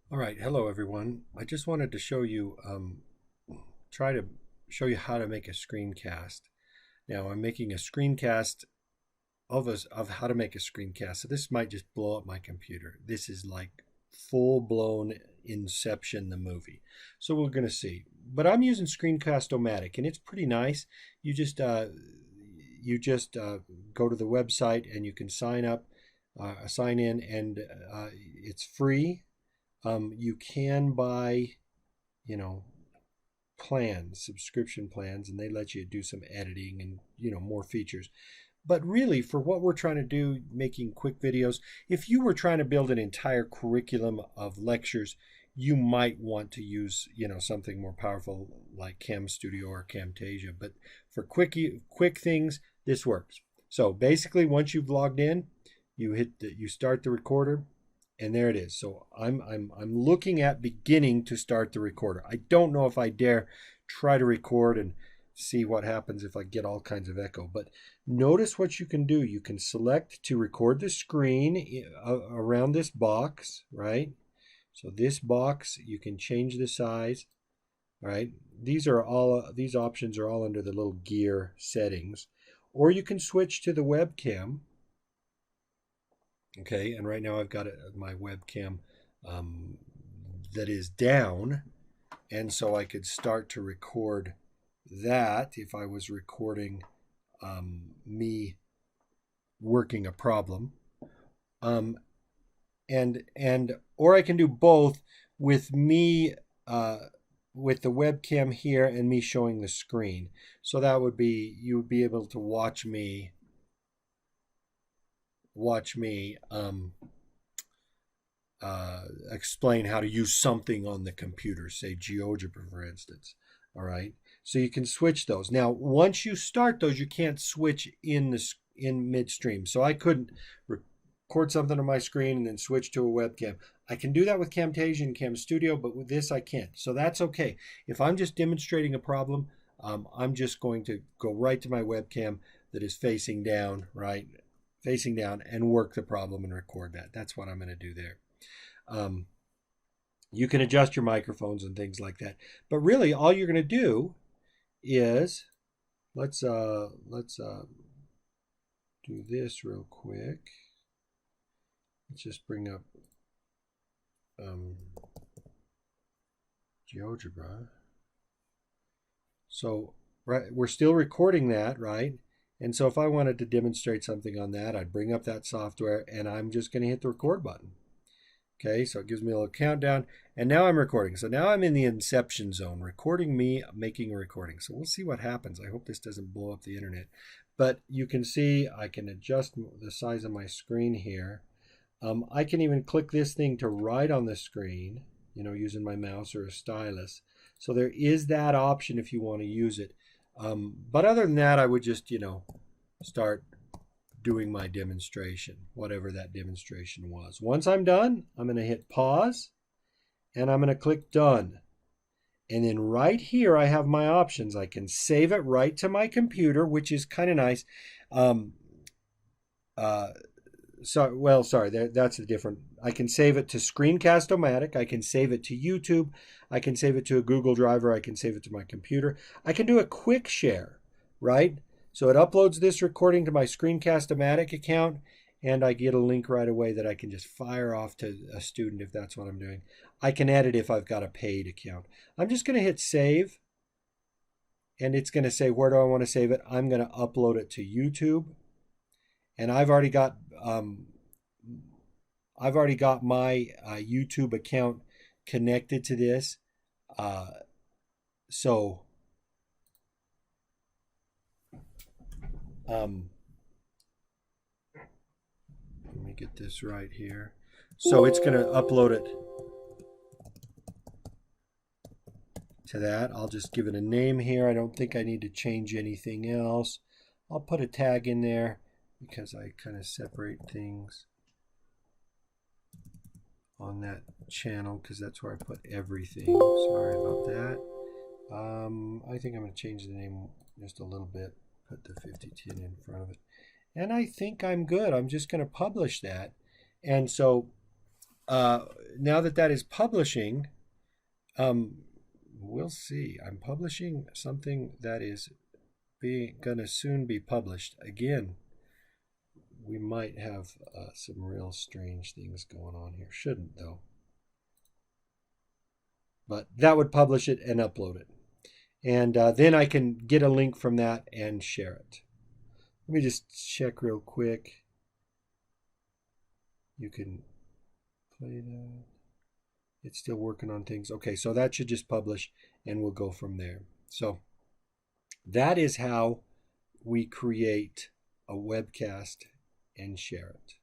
All right, hello everyone. I just wanted to show you, try to show you how to make a screencast. Now I'm making a screencast of how to make a screencast. So this might just blow up my computer. This is like full-blown Inception the movie. So we're going to see. But I'm using screencast-o-matic, and it's pretty nice. You just go to the website and you can sign in, and it's free. You can buy, you know, plans, subscription plans, and they let you do some editing and, more features. But really, for what we're trying to do, making quick videos, if you were trying to build an entire curriculum of lectures, you might want to use, something more powerful like Cam Studio or Camtasia. But for quick things, this works. So basically, once you've logged in, you start the recorder, and there it is. So I'm looking at beginning to start the recorder. I don't know if I dare try to record and see what happens if I get all kinds of echo. But notice what you can do. You can select to record the screen around this box, right? So this box, you can change the size, right? These options are all under the little gear settings. Or you can switch to the webcam. Okay, and right now I've got my webcam that is down, and so I could start to record that if I was recording me working a problem, and or I can do both with me with the webcam here and me showing the screen. So that would be, you would be able to watch me explain how to use something on the computer, say GeoGebra, for instance. All right, so you can switch those. Now, once you start those, you can't switch in midstream. So I couldn't record something on my screen and then switch to a webcam. I can do that with Camtasia and Cam Studio, but with this I can't. So that's okay. If I'm just demonstrating a problem, I'm just going to go right to my webcam that is facing down, right? Facing down, and work the problem and record that. That's what I'm going to do there. You can adjust your microphones and things like that. But really, all you're going to do is, let's do this real quick. Let's just bring up GeoGebra. So right, we're still recording that, right? And so if I wanted to demonstrate something on that, I'd bring up that software, and I'm just going to hit the record button. Okay, so it gives me a little countdown, and now I'm recording. So now I'm in the inception zone, recording me making a recording. So we'll see what happens. I hope this doesn't blow up the internet. But you can see I can adjust the size of my screen here. I can even click this thing to write on the screen, using my mouse or a stylus. So there is that option if you want to use it. But other than that, I would just, start doing my demonstration, whatever that demonstration was. Once I'm done, I'm going to hit pause, and I'm going to click done. And then right here, I have my options. I can save it right to my computer, which is kind of nice. Sorry, that's a different. I can save it to screencast-o-matic. I can save it to YouTube. I can save it to a Google Drive, or I can save it to my computer. I can do a quick share, right? So it uploads this recording to my screencast-o-matic account, and I get a link right away that I can just fire off to a student if that's what I'm doing. I can edit if I've got a paid account. I'm just going to hit save, and it's going to say, where do I want to save it? I'm going to upload it to YouTube. And I've already got my YouTube account connected to this. So let me get this right here. So it's going to upload it to that. I'll just give it a name here. I don't think I need to change anything else. I'll put a tag in there, because I kind of separate things on that channel, because that's where I put everything. Sorry about that. I think I'm going to change the name just a little bit, put the 5010 in front of it. And I think I'm good. I'm just going to publish that. And so now that that is publishing, we'll see. I'm publishing something that is going to soon be published. Again, we might have some real strange things going on here. Shouldn't, though. But that would publish it and upload it. And then I can get a link from that and share it. Let me just check real quick. You can play that. It's still working on things. Okay, so that should just publish and we'll go from there. So that is how we create a webcast and share it.